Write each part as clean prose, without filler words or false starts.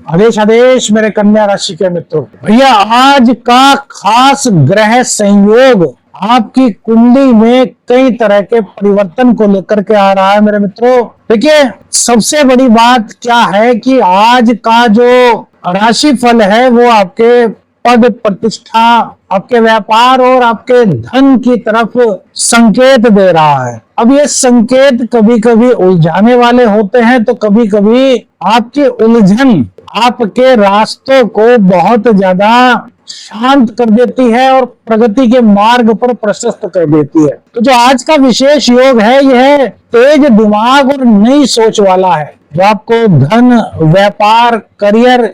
आदेश आदेश मेरे कन्या राशि के मित्रों, भैया आज का खास ग्रह संयोग आपकी कुंडली में कई तरह के परिवर्तन को लेकर के आ रहा है मेरे मित्रों। देखिए, सबसे बड़ी बात क्या है कि आज का जो राशि फल है वो आपके पद प्रतिष्ठा, आपके व्यापार और आपके धन की तरफ संकेत दे रहा है। अब ये संकेत कभी कभी उलझाने वाले होते हैं, तो कभी कभी आपकी उलझन आपके रास्तों को बहुत ज्यादा शांत कर देती है और प्रगति के मार्ग पर प्रशस्त कर देती है। तो जो आज का विशेष योग है यह तेज दिमाग और नई सोच वाला है, जो आपको धन, व्यापार, करियर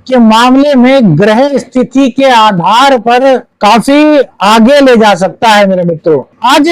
के मामले में ग्रह स्थिति के आधार पर काफी आगे ले जा सकता है मेरे मित्रों। आज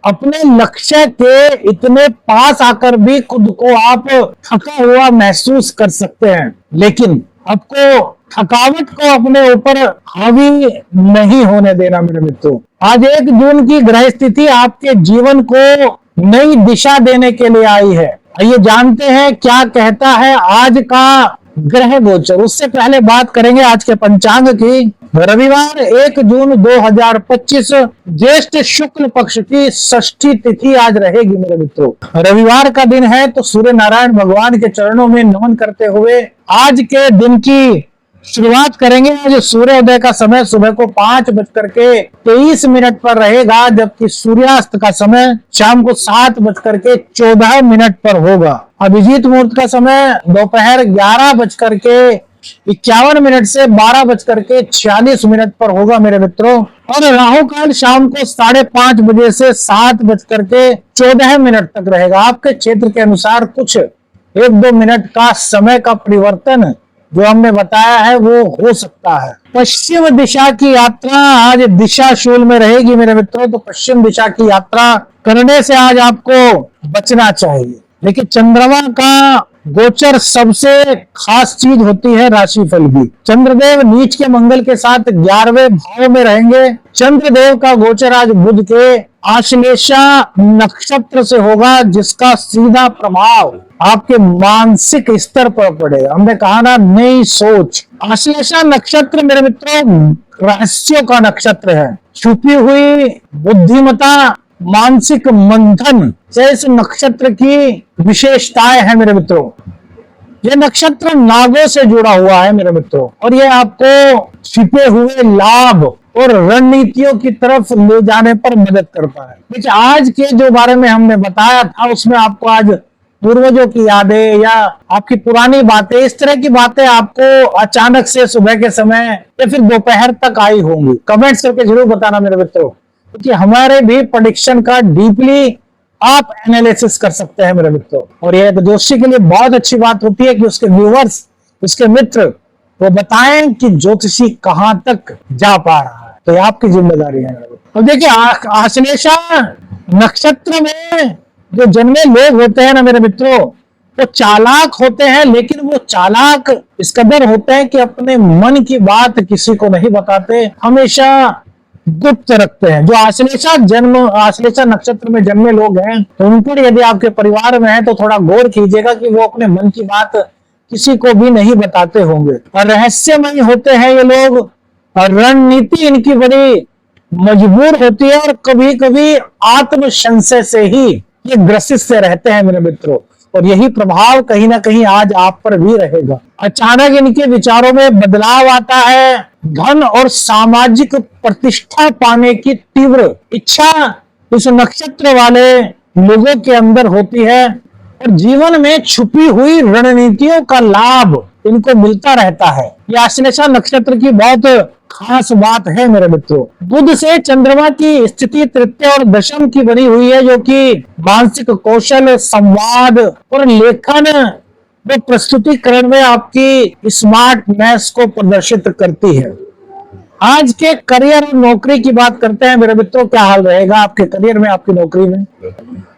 अपने लक्ष्य के इतने पास आकर भी खुद को आप थका हुआ महसूस कर सकते हैं, लेकिन आपको थकावट को अपने ऊपर हावी नहीं होने देना मेरे मित्रों। आज 1 जून की ग्रह स्थिति आपके जीवन को नई दिशा देने के लिए आई है। आइए जानते हैं क्या कहता है आज का ग्रह गोचर। उससे पहले बात करेंगे आज के पंचांग की। रविवार 1 जून 2025 ज्येष्ठ शुक्ल पक्ष की षष्ठी तिथि आज रहेगी मेरे मित्रों। रविवार का दिन है, तो सूर्य नारायण भगवान के चरणों में नमन करते हुए आज के दिन की शुरुआत करेंगे। आज सूर्योदय का समय सुबह को 5:23 पर रहेगा, जबकि सूर्यास्त का समय शाम को 7:14 पर होगा। अभिजीत मुहूर्त का समय दोपहर 11:51 से 12:46 पर होगा मेरे मित्रों। और राहु काल शाम को 5:30 बजे से 7:14 तक रहेगा। आपके क्षेत्र के अनुसार कुछ 1-2 मिनट का समय का परिवर्तन जो हमने बताया है वो हो सकता है। पश्चिम दिशा की यात्रा आज दिशाशूल में रहेगी मेरे मित्रों, तो पश्चिम दिशा की यात्रा करने से आज आपको बचना चाहिए। लेकिन चंद्रमा का गोचर सबसे खास चीज होती है राशिफल की। चंद्रदेव नीच के मंगल के साथ 11वें भाव में रहेंगे। चंद्रदेव का गोचर आज बुध के आश्लेषा नक्षत्र से होगा, जिसका सीधा प्रभाव आपके मानसिक स्तर पर पड़ेगा। हमने कहा ना, नई सोच। आश्लेषा नक्षत्र मेरे मित्रों रहस्यों का नक्षत्र है। छुपी हुई बुद्धिमता, मानसिक मंथन से इस नक्षत्र की विशेषताएं हैं मेरे मित्रों। ये नक्षत्र नागों से जुड़ा हुआ है मेरे मित्रों, और ये आपको छिपे हुए लाभ और रणनीतियों की तरफ ले जाने पर मदद करता है। देखिए, आज के जो बारे में हमने बताया था उसमें आपको आज पूर्वजों की यादें या आपकी पुरानी बातें, इस तरह की बातें आपको अचानक से सुबह के समय या फिर दोपहर तक आई होंगी। कमेंट्स करके जरूर बताना मेरे मित्रों, क्योंकि हमारे भी प्रेडिक्शन का डीपली आप एनालिसिस कर सकते हैं मेरे मित्रों। और ये ज्योतिषी के लिए बहुत अच्छी बात होती है कि उसके व्यूवर्स, उसके मित्र वो बताएं कि ज्योतिषी कहां तक जा पा रहा है, तो ये आपकी जिम्मेदारी है। तो देखिए, आश्लेषा नक्षत्र में जो जन्मे लोग होते हैं ना मेरे मित्रों, वो चालाक होते हैं, लेकिन वो चालाक इस कदर होते हैं कि अपने मन की बात किसी को नहीं बताते, हमेशा गुप्त रखते हैं। जो आश्लेषा नक्षत्र में जन्मे लोग हैं, तो उन पर यदि आपके परिवार में है तो थोड़ा गौर कीजिएगा कि वो अपने मन की बात किसी को भी नहीं बताते होंगे। और रहस्यमय होते हैं ये लोग, और रणनीति इनकी बड़ी मजबूर होती है, और कभी कभी आत्म संशय से ही ये ग्रसित से रहते हैं मेरे मित्रों। और यही प्रभाव कहीं ना कहीं आज आप पर भी रहेगा। अचानक इनके विचारों में बदलाव आता है। धन और सामाजिक प्रतिष्ठा पाने की तीव्र इच्छा इस नक्षत्र वाले लोगों के अंदर होती है, और जीवन में छुपी हुई रणनीतियों का लाभ इनको मिलता रहता है। यह आश्लेषा नक्षत्र की बहुत खास बात है मेरे मित्रों। बुध से चंद्रमा की स्थिति तृतीय और दशम की बनी हुई है, जो कि मानसिक कौशल, संवाद और लेखन व प्रस्तुतिकरण में आपकी स्मार्टनेस को प्रदर्शित करती है। आज के करियर और नौकरी की बात करते हैं मेरे मित्रों। क्या हाल रहेगा आपके करियर में, आपकी नौकरी में?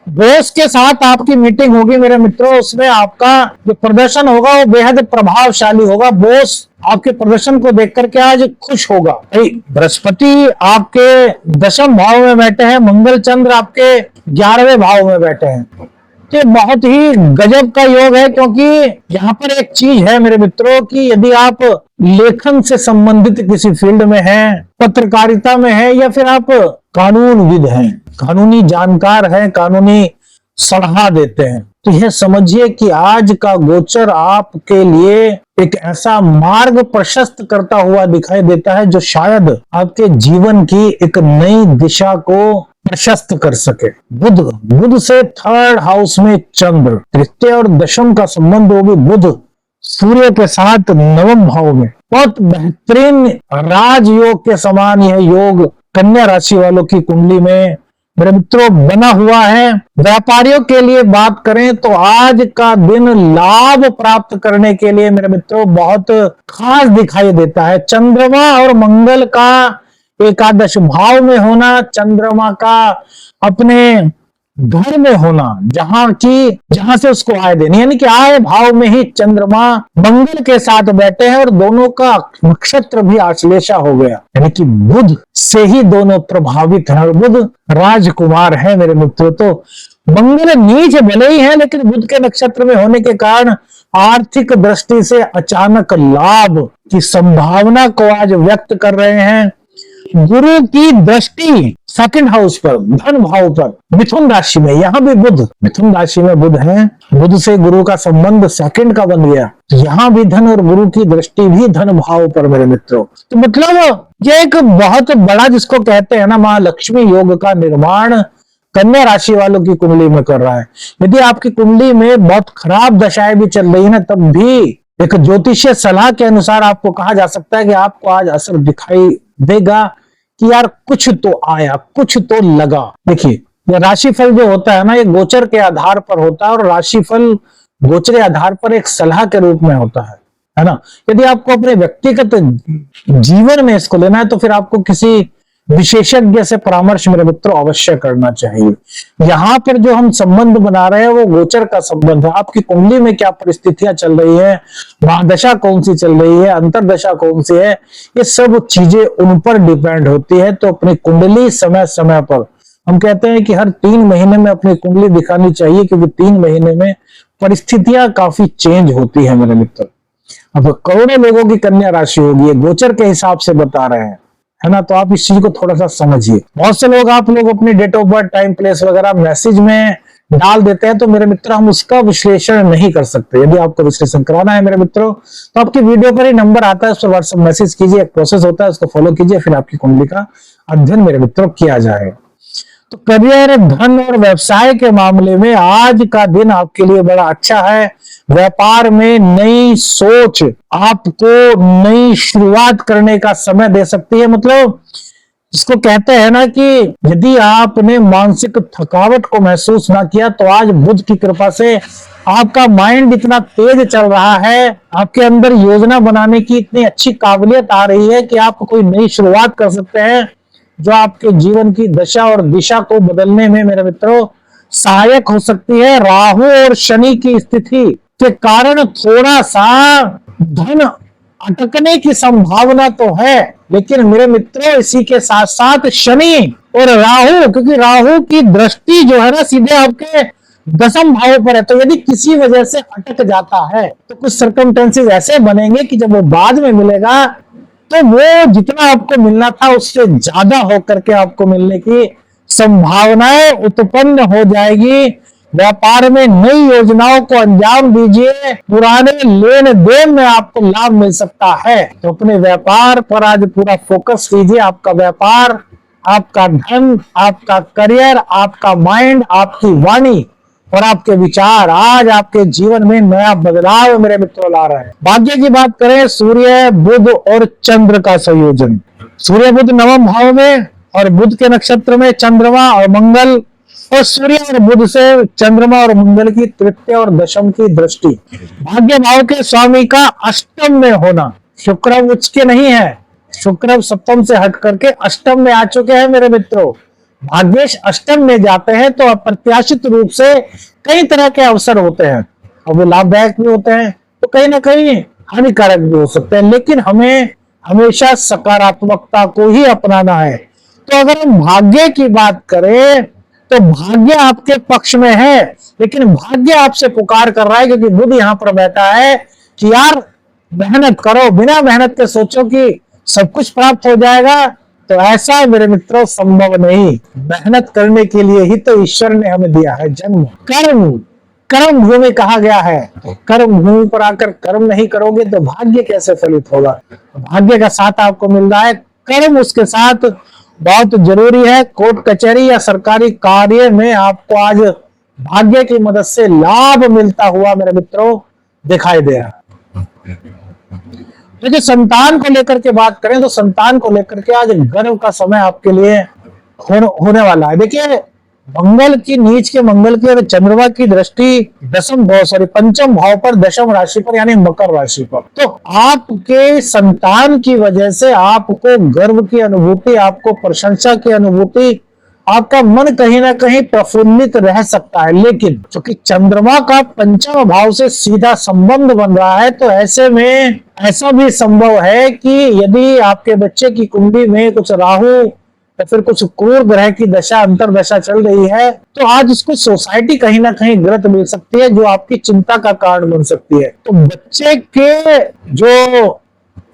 बॉस के साथ आपकी मीटिंग होगी मेरे मित्रों, उसमें आपका जो प्रदर्शन होगा वो बेहद प्रभावशाली होगा। बॉस आपके प्रदर्शन को देख करके आज खुश होगा। बृहस्पति आपके 10वें भाव में बैठे हैं, मंगल चंद्र आपके 11वें भाव में बैठे हैं। तो ये बहुत ही गजब का योग है, क्योंकि यहाँ पर एक चीज है मेरे मित्रों कि यदि आप लेखन से संबंधित किसी फील्ड में हैं, पत्रकारिता में हैं, या फिर आप कानूनविद हैं, कानूनी जानकार हैं, कानूनी सलाह देते हैं, तो यह समझिए कि आज का गोचर आपके लिए एक ऐसा मार्ग प्रशस्त करता हुआ दिखाई देता है जो शायद आपके जीवन की एक नई दिशा को प्रशस्त कर सके। बुध से थर्ड हाउस में चंद्र, तृतीय और दशम का संबंध, वो भी बुध सूर्य के साथ नवम भाव में, बहुत बेहतरीन राजयोग के समान यह योग कन्या राशि वालों की कुंडली में मेरे मित्रों बना हुआ है। व्यापारियों के लिए बात करें तो आज का दिन लाभ प्राप्त करने के लिए मेरे मित्रों बहुत खास दिखाई देता है। चंद्रमा और मंगल का एकादश भाव में होना, चंद्रमा का अपने घर में होना, जहां से उसको आय देनी, यानी कि आय भाव में ही चंद्रमा मंगल के साथ बैठे हैं और दोनों का नक्षत्र भी आश्लेषा हो गया, यानी कि बुध से ही दोनों प्रभावित हैं और बुध राजकुमार है मेरे मित्रों। तो मंगल नीच भले ही है, लेकिन बुध के नक्षत्र में होने के कारण आर्थिक दृष्टि से अचानक लाभ की संभावना को आज व्यक्त कर रहे हैं। गुरु की दृष्टि सेकंड हाउस पर, धन भाव पर, मिथुन राशि में, यहाँ भी बुध, मिथुन राशि में बुध है, बुध से गुरु का संबंध सेकंड का बन गया, यहाँ भी धन और गुरु की दृष्टि भी धन भाव पर मेरे मित्रों। तो मतलब ये एक बहुत बड़ा, जिसको कहते हैं ना, महालक्ष्मी योग का निर्माण कन्या राशि वालों की कुंडली में कर रहा है। यदि आपकी कुंडली में बहुत खराब दशाएं भी चल रही है ना, तब भी एक ज्योतिषीय सलाह के अनुसार आपको कहा जा सकता है कि आपको आज असर दिखाई देगा कि यार कुछ तो आया, कुछ तो लगा। देखिए, ये राशिफल जो होता है ना, ये गोचर के आधार पर होता है और राशिफल गोचर के आधार पर एक सलाह के रूप में होता है ना। यदि आपको अपने व्यक्तिगत जीवन में इसको लेना है तो फिर आपको किसी विशेषज्ञ से परामर्श मेरे मित्रों अवश्य करना चाहिए। यहाँ पर जो हम संबंध बना रहे हैं वो गोचर का संबंध है। आपकी कुंडली में क्या परिस्थितियां चल रही है, महादशा कौन सी चल रही है, अंतरदशा कौन सी है, ये सब चीजें उन पर डिपेंड होती है। तो अपनी कुंडली समय समय पर, हम कहते हैं कि हर 3 महीने में अपनी कुंडली दिखानी चाहिए, क्योंकि 3 महीने में परिस्थितियां काफी चेंज होती है मेरे मित्र। अब करोड़ों लोगों की कन्या राशि होगी, गोचर के हिसाब से बता रहे हैं, है ना। तो आप इस चीज को थोड़ा सा समझिए। बहुत से लोग, आप लोग अपनी date of birth, time, place वगैरह मैसेज में डाल देते हैं, तो मेरे मित्र हम उसका विश्लेषण नहीं कर सकते। यदि आपको विश्लेषण कराना है मेरे मित्रों, तो आपकी वीडियो पर ही नंबर आता है, उस पर व्हाट्सएप मैसेज कीजिए, एक प्रोसेस होता है, उसको फॉलो कीजिए, फिर आपकी कुंडली का अध्ययन मेरे मित्रों किया जाएगा। तो करियर, धन और व्यवसाय के मामले में आज का दिन आपके लिए बड़ा अच्छा है। व्यापार में नई सोच आपको नई शुरुआत करने का समय दे सकती है। मतलब इसको कहते हैं ना कि यदि आपने मानसिक थकावट को महसूस ना किया, तो आज बुध की कृपा से आपका माइंड इतना तेज चल रहा है, आपके अंदर योजना बनाने की इतनी अच्छी काबिलियत आ रही है कि आप कोई नई शुरुआत कर सकते हैं, जो आपके जीवन की दशा और दिशा को बदलने में मेरे मित्रों सहायक हो सकती है। राहु और शनि की स्थिति के कारण थोड़ा सा धन अटकने की संभावना तो है, लेकिन मेरे मित्रों इसी के साथ साथ शनि और राहु, क्योंकि राहु की दृष्टि जो है ना सीधे आपके 10वें भाव पर है, तो यदि किसी वजह से अटक जाता है तो कुछ सर्कमस्टेंसेस ऐसे बनेंगे कि जब वो बाद में मिलेगा तो वो जितना आपको मिलना था उससे ज्यादा होकर के आपको मिलने की संभावनाएं उत्पन्न हो जाएगी। व्यापार में नई योजनाओं को अंजाम दीजिए, पुराने लेन देन में आपको लाभ मिल सकता है। तो अपने व्यापार पर आज पूरा फोकस कीजिए। आपका व्यापार, आपका धन, आपका करियर, आपका माइंड, आपकी वाणी और आपके विचार आज आपके जीवन में नया बदलाव मेरे मित्रों ला रहे हैं। भाग्य की बात करें, सूर्य, बुध और चंद्र का संयोजन, सूर्य बुध 9वें भाव में और बुध के नक्षत्र में चंद्रमा और मंगल, और सूर्य और बुध से चंद्रमा और मंगल की तृतीय और दशम की दृष्टि, भाग्य भाव के स्वामी का अष्टम में होना। शुक्र उच्च के नहीं है, शुक्र सप्तम से हट करके अष्टम में आ चुके हैं मेरे मित्रों। भाग्येश अष्टम में जाते हैं तो अप्रत्याशित रूप से कई तरह के अवसर होते हैं, और वो लाभदायक भी होते हैं, तो कहीं ना कहीं हानिकारक भी हो सकते हैं, लेकिन हमें हमेशा सकारात्मकता को ही अपनाना है। तो अगर हम भाग्य की बात करें तो तो भाग्य आपके पक्ष में है, लेकिन भाग्य आपसे पुकार कर रहा है, क्योंकि बुध यहां पर बैठा है कि यार मेहनत करो, बिना मेहनत के सोचो कि सब कुछ प्राप्त हो जाएगा, तो ऐसा मेरे मित्रों संभव नहीं। मेहनत करने के लिए ही तो ईश्वर ने हमें दिया है जन्म। कर्म भूमि कहा गया है, कर्म भूमि पर आकर कर्म नहीं करोगे तो भाग्य कैसे फलित होगा। भाग्य का साथ आपको मिल रहा है, कर्म उसके साथ बहुत जरूरी है। कोर्ट कचहरी या सरकारी कार्य में आपको आज भाग्य की मदद से लाभ मिलता हुआ मेरे मित्रों दिखाई दे रहा है। देखिए, संतान को लेकर के बात करें तो संतान को लेकर के आज गर्व का समय आपके लिए होने वाला है। देखिए, मंगल की नीच के मंगल की और चंद्रमा की दृष्टि पंचम भाव पर, दशम राशि पर, यानी मकर राशि पर, तो आपके संतान की वजह से आपको गर्व की अनुभूति, आपको प्रशंसा की अनुभूति, आपका मन कहीं ना कहीं प्रफुल्लित रह सकता है। लेकिन क्योंकि चंद्रमा का पंचम भाव से सीधा संबंध बन रहा है, तो ऐसे में ऐसा भी संभव है कि यदि आपके बच्चे की कुंडली में कुछ राहु या फिर कुछ क्रूर ग्रह की दशा, अंतरदशा चल रही है, तो आज उसको सोसाइटी कहीं ना कहीं गलत मिल सकती है, जो आपकी चिंता का कारण बन सकती है। तो बच्चे के जो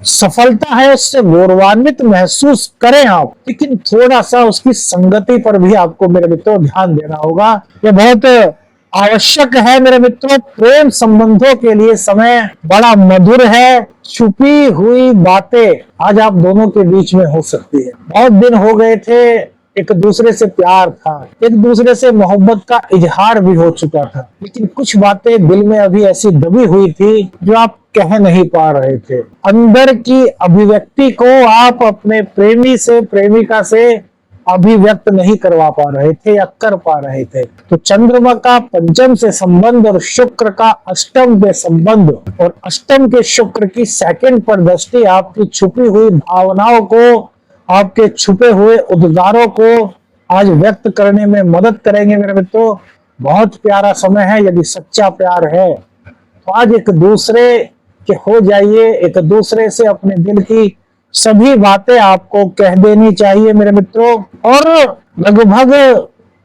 सफलता है उससे गौरवान्वित महसूस करें आप, लेकिन थोड़ा सा उसकी संगति पर भी आपको मेरे मित्रों ध्यान देना होगा। ये बहुत आवश्यक है मेरे मित्रों। प्रेम संबंधों के लिए समय बड़ा मधुर है। छुपी हुई बातें आज आप दोनों के बीच में हो सकती है। बहुत दिन हो गए थे, एक दूसरे से प्यार था, एक दूसरे से मोहब्बत का इजहार भी हो चुका था, लेकिन कुछ बातें दिल में अभी ऐसी दबी हुई थी जो आप कह नहीं पा रहे थे। अंदर की अभिव्यक्ति को आप अपने प्रेमी से, प्रेमिका से अभिव्यक्त नहीं करवा पा रहे थे या कर पा रहे थे। तो चंद्रमा का पंचम से संबंध और शुक्र का अष्टम में संबंध और अष्टम के शुक्र की सेकंड पर दृष्टि आपकी छुपी हुई भावनाओं को, आपके छुपे हुए उद्गारों को आज व्यक्त करने में मदद करेंगे मेरे मित्रों। बहुत प्यारा समय है। यदि सच्चा प्यार है तो आज एक दूसरे के हो जाइए, एक दूसरे से अपने दिल की सभी बातें आपको कह देनी चाहिए मेरे मित्रों। और लगभग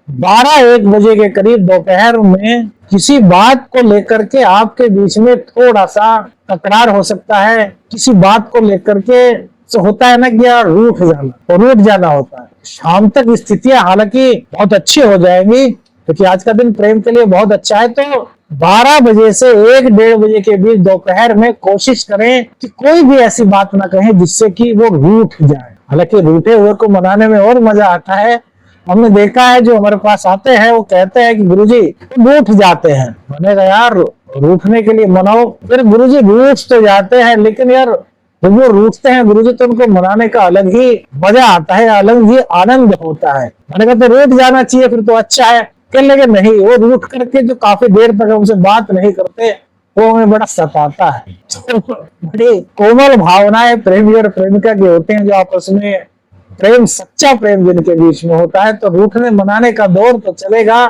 12-1 बजे के करीब दोपहर में किसी बात को लेकर के आपके बीच में थोड़ा सा तकरार हो सकता है। किसी बात को लेकर के तो होता है ना कि यार रूठ जाना होता है। शाम तक स्थितियां हालांकि बहुत अच्छी हो जाएंगी, क्योंकि आज का दिन प्रेम के लिए बहुत अच्छा है। तो 12 बजे से 1-1:30 बजे के बीच दोपहर में कोशिश करें कि कोई भी ऐसी बात ना कहें जिससे कि वो रूठ जाए। हालांकि रूठे हुए को मनाने में और मजा आता है। हमने देखा है जो हमारे पास आते हैं वो कहते हैं कि गुरुजी रूठ जाते हैं। मैंने कहा यार रूठने के लिए मनाओ। फिर गुरुजी रूठ तो जाते हैं, लेकिन यार जब वो रूठते हैं गुरुजी तो उनको मनाने का अलग ही मजा आता है, अलग ही आनंद होता है। मैंने कहा तो रूठ जाना चाहिए फिर तो अच्छा है। कहने लगे नहीं, वो रूठ करके जो काफी देर तक हमसे बात नहीं करते वो हमें बड़ा सताता है। तो बड़ी कोमल भावनाएं प्रेमी और प्रेमिका के होते हैं, जो आपस में प्रेम, सच्चा प्रेम जिनके बीच में होता है। तो रूठने मनाने का दौर तो चलेगा,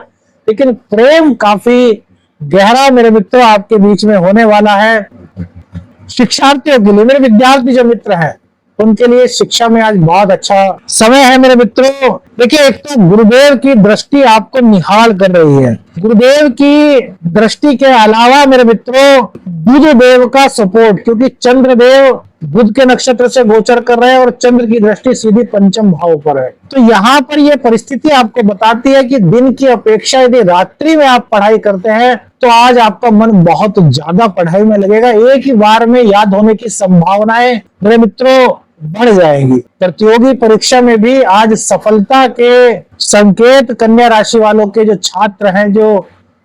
लेकिन प्रेम काफी गहरा मेरे मित्रों आपके बीच में होने वाला है। शिक्षार्थियों के लिए, मेरे विद्यार्थी जो मित्र हैं उनके लिए शिक्षा में आज बहुत अच्छा समय है मेरे मित्रों। देखिए, एक तो गुरुदेव की दृष्टि आपको निहाल कर रही है। गुरुदेव की दृष्टि के अलावा मेरे मित्रों बुध देव का सपोर्ट, क्योंकि चंद्रदेव बुध के नक्षत्र से गोचर कर रहे हैं और चंद्र की दृष्टि सीधी पंचम भाव पर है। तो यहाँ पर यह परिस्थिति आपको बताती है कि दिन की अपेक्षा यदि रात्रि में आप पढ़ाई करते हैं तो आज आपका मन बहुत ज्यादा पढ़ाई में लगेगा। एक ही बार में याद होने की संभावनाएं मेरे मित्रों बढ़ जाएगी। प्रतियोगी परीक्षा में भी आज सफलता के संकेत कन्या राशि वालों के जो छात्र हैं, जो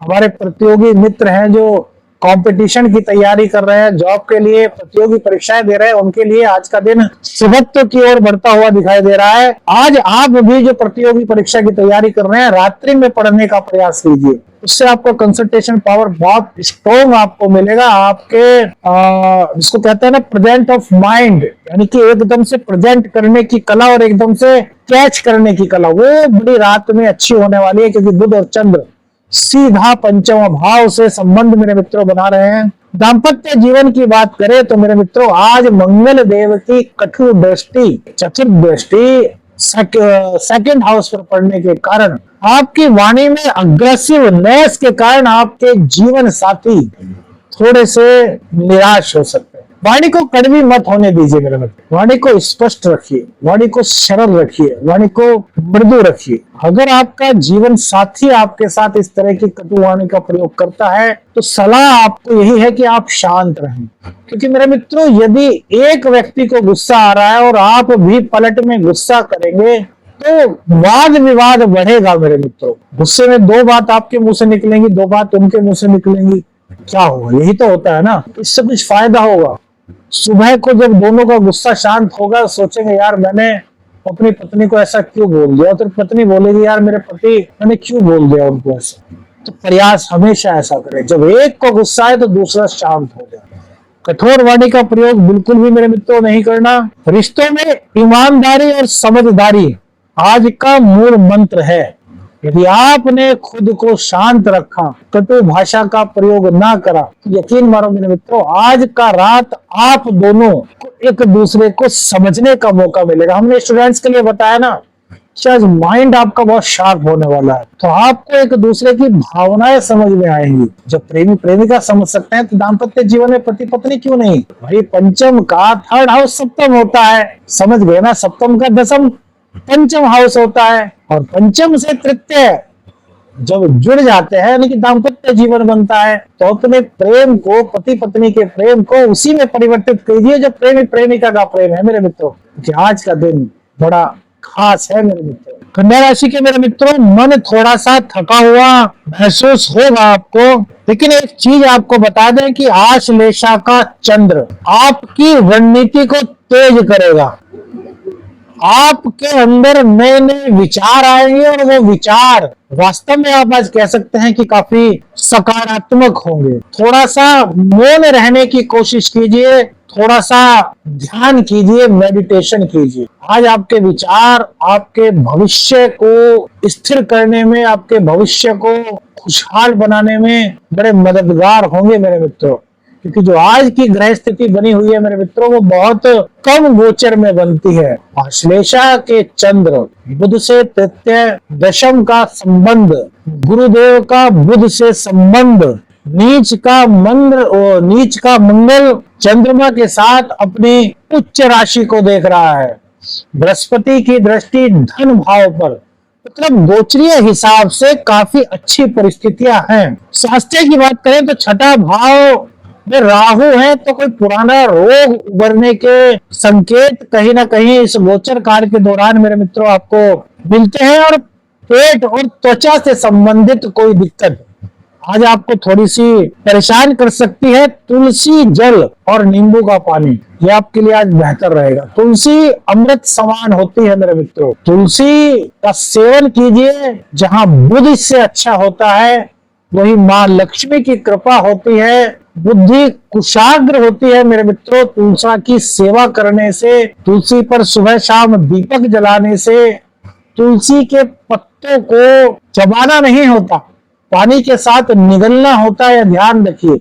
हमारे प्रतियोगी मित्र हैं, जो कंपटीशन की तैयारी कर रहे हैं, जॉब के लिए प्रतियोगी परीक्षाएं दे रहे हैं, उनके लिए आज का दिन शुभत्व की ओर बढ़ता हुआ दिखाई दे रहा है। आज आप भी जो प्रतियोगी परीक्षा की तैयारी कर रहे हैं, रात्रि में पढ़ने का प्रयास कीजिए। उससे आपको कंसंट्रेशन पावर बहुत स्ट्रॉन्ग आपको मिलेगा। आपके जिसको कहते हैं ना प्रेजेंट ऑफ माइंड, यानी कि एकदम से प्रेजेंट करने की कला और एकदम से कैच करने की कला, वो बड़ी रात में अच्छी होने वाली है, क्योंकि बुध और चंद्र सीधा पंचम भाव से संबंध मेरे मित्रों बना रहे हैं। दाम्पत्य जीवन की बात करें तो मेरे मित्रों आज मंगल देव की कठोर दृष्टि, चतुर्थ दृष्टि सेकंड हाउस पर पड़ने के कारण आपकी वाणी में अग्रेसिवनेस के कारण आपके जीवन साथी थोड़े से निराश हो सकते हैं। वाणी को कड़वी मत होने दीजिए मेरे मित्र, वाणी को स्पष्ट रखिए, वाणी को सरल रखिए, वाणी को मृदु रखिए। अगर आपका जीवन साथी आपके साथ इस तरह की कटु वाणी का प्रयोग करता है तो सलाह आपको यही है कि आप शांत रहें, क्योंकि मेरे मित्रों यदि एक व्यक्ति को गुस्सा आ रहा है और आप भी पलट में गुस्सा करेंगे तो वाद विवाद बढ़ेगा मेरे मित्रों। गुस्से में दो बात आपके मुंह से निकलेंगी, दो बात उनके मुंह से निकलेंगी, क्या होगा? यही तो होता है ना। इससे कुछ फायदा होगा? सुबह को जब दोनों का गुस्सा शांत होगा सोचेंगे यार मैंने अपनी पत्नी को ऐसा क्यों बोल दिया, तो पत्नी बोलेगी यार मेरे पति मैंने क्यों बोल दिया उनको ऐसा। तो प्रयास हमेशा ऐसा करें, जब एक को गुस्सा है तो दूसरा शांत हो जाए। कठोर वाणी का प्रयोग बिल्कुल भी मेरे मित्रों नहीं करना। रिश्तों में ईमानदारी और समझदारी आज का मूल मंत्र है। यदि आपने खुद को शांत रखा, कटु भाषा का प्रयोग ना करा, तो यकीन मानो मेरे मित्रों आज का रात आप दोनों को एक दूसरे को समझने का मौका मिलेगा। हमने स्टूडेंट्स के लिए बताया ना कि आज माइंड आपका बहुत शार्प होने वाला है, तो आपको एक दूसरे की भावनाएं समझ में आएंगी। जब प्रेमी प्रेमिका समझ सकते हैं तो दाम्पत्य जीवन में पति पत्नी क्यों नहीं। भाई पंचम का थर्ड हाउस सप्तम होता है, समझ गए ना। सप्तम का दसम पंचम हाउस होता है और पंचम से तृतीय जब जुड़ जाते हैं यानी कि दाम्पत्य जीवन बनता है, तो अपने प्रेम को, पति पत्नी के प्रेम को उसी में परिवर्तित कीजिए जो प्रेमी प्रेमिका का प्रेम है मेरे मित्रों। कि आज का दिन बड़ा खास है मेरे मित्रों। कन्या राशि के मेरे मित्रों मन थोड़ा सा थका हुआ महसूस होगा आपको, लेकिन एक चीज आपको बता दें कि आश्लेषा का चंद्र आपकी रणनीति को तेज करेगा। आपके अंदर नए नए विचार आएंगे और वो विचार वास्तव में आप आज कह सकते हैं कि काफी सकारात्मक होंगे। थोड़ा सा मौन रहने की कोशिश कीजिए, थोड़ा सा ध्यान कीजिए, मेडिटेशन कीजिए। आज आपके विचार आपके भविष्य को स्थिर करने में, आपके भविष्य को खुशहाल बनाने में बड़े मददगार होंगे मेरे मित्रों। क्योंकि जो आज की ग्रह स्थिति बनी हुई है मेरे मित्रों वो बहुत कम गोचर में बनती है। आश्लेषा के चंद्र बुध से तृतीय दशम का संबंध, गुरुदेव का बुध से संबंध, नीच का मंगल चंद्रमा के साथ अपनी उच्च राशि को देख रहा है। बृहस्पति की दृष्टि धन भाव पर, मतलब गोचरीय हिसाब से काफी अच्छी परिस्थितियां हैं। स्वास्थ्य की बात करें तो छठा भाव में राहु है, तो कोई पुराना रोग उभरने के संकेत कहीं ना कहीं इस गोचर काल के दौरान मेरे मित्रों आपको मिलते हैं। और पेट और त्वचा से संबंधित कोई दिक्कत आज आपको थोड़ी सी परेशान कर सकती है। तुलसी जल और नींबू का पानी ये आपके लिए आज बेहतर रहेगा। तुलसी अमृत समान होती है मेरे मित्रों, तुलसी का सेवन कीजिए। जहां बुध इससे अच्छा होता है वही माँ लक्ष्मी की कृपा होती है, बुद्धि कुशाग्र होती है मेरे मित्रों। तुलसी की सेवा करने से, तुलसी पर सुबह शाम दीपक जलाने से, तुलसी के पत्तों को चबाना नहीं होता, पानी के साथ निगलना होता है, ध्यान रखिए।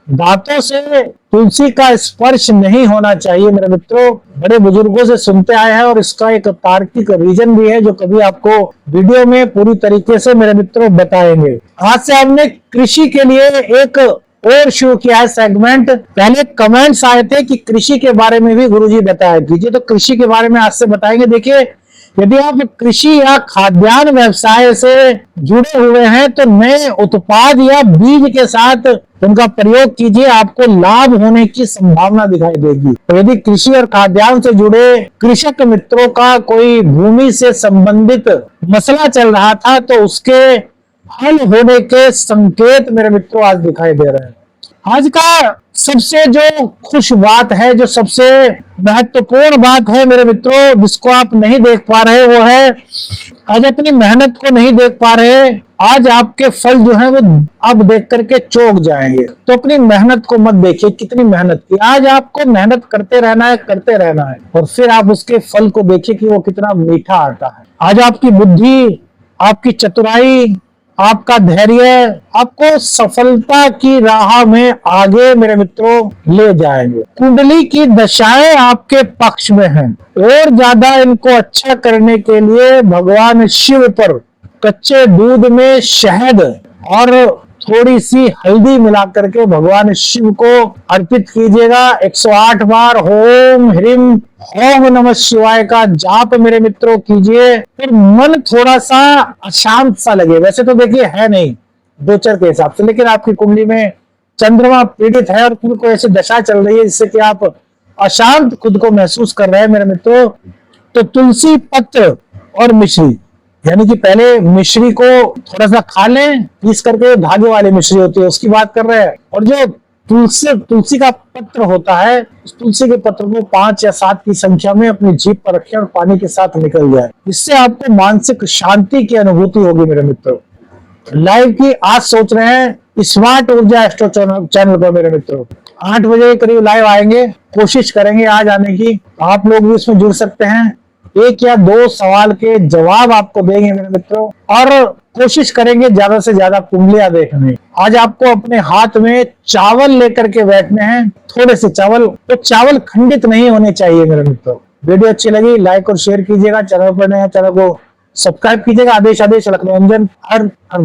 दांतों से तुलसी का स्पर्श नहीं होना चाहिए मेरे मित्रों। बड़े बुजुर्गों से सुनते आए हैं और इसका एक तार्किक रीजन भी है जो कभी आपको वीडियो में पूरी तरीके से मेरे मित्रों बताएंगे। आज से हमने कृषि के लिए एक और शुरू किया है सेगमेंट। पहले कमेंट्स आए थे कि कृषि के बारे में भी गुरुजी बताया कीजिए, तो कृषि के बारे में आज से बताएंगे। देखिए यदि आप कृषि या खाद्यान्न व्यवसाय से जुड़े हुए हैं तो नए उत्पाद या बीज के साथ उनका प्रयोग कीजिए, आपको लाभ होने की संभावना दिखाई देगी। तो यदि कृषि और खाद्यान्न से जुड़े कृषक मित्रों का कोई भूमि से संबंधित मसला चल रहा था तो उसके हल होने के संकेत मेरे मित्रों आज दिखाई दे रहे हैं। आज का सबसे जो खुश बात है, जो सबसे महत्वपूर्ण बात है मेरे मित्रों, जिसको आप नहीं देख पा रहे वो है आज अपनी मेहनत को नहीं देख पा रहे, आज आपके फल जो है वो अब देख करके चौंक जाएंगे। तो अपनी मेहनत को मत देखिए कितनी मेहनत की, आज आपको मेहनत करते रहना है, करते रहना है, और फिर आप उसके फल को देखिए कि वो कितना मीठा आता है। आज आपकी बुद्धि, आपकी चतुराई, आपका धैर्य आपको सफलता की राह में आगे मेरे मित्रों ले जाएंगे। कुंडली की दशाएं आपके पक्ष में हैं और ज्यादा इनको अच्छा करने के लिए भगवान शिव पर कच्चे दूध में शहद और थोड़ी सी हल्दी मिला करके भगवान शिव को अर्पित कीजिएगा। 108 बार ओम ह्रीम ओम नमः शिवाय का जाप मेरे मित्रों कीजिए। फिर मन थोड़ा सा अशांत सा लगे, वैसे तो देखिए है नहीं गोचर के हिसाब से, लेकिन आपकी कुंडली में चंद्रमा पीड़ित है और को ऐसी दशा चल रही है जिससे कि आप अशांत खुद को महसूस कर रहे हैं मेरे मित्रों, तो तुलसी पत्र और मिश्री, यानी कि पहले मिश्री को थोड़ा सा खा लें, पीस करके धागे वाली मिश्री होती है उसकी बात कर रहे हैं, और जो तुलसी का पत्र होता है, उस तुलसी के पत्र को 5 या 7 की संख्या में अपनी जीभ पर रखें और पानी के साथ निकल जाए। इससे आपको मानसिक शांति की अनुभूति होगी मेरे मित्रों। लाइव की आज सोच रहे हैं स्मार्ट ऊर्जा एस्ट्रो चैनल पर मेरे मित्रों 8 बजे के करीब लाइव आएंगे, कोशिश करेंगे आज आने की। आप लोग भी इसमें जुड़ सकते हैं, 1 या 2 सवाल के जवाब आपको देंगे मेरे मित्रों, और कोशिश करेंगे ज्यादा से ज्यादा कुंडलियां देखने। आज आपको अपने हाथ में चावल लेकर के बैठने हैं, थोड़े से चावल, तो चावल खंडित नहीं होने चाहिए मेरे मित्रों। वीडियो अच्छी लगी लाइक और शेयर कीजिएगा, चैनल पर नए चैनल को सब्सक्राइब कीजिएगा। आदेश लखनऊ रंजन, हर हर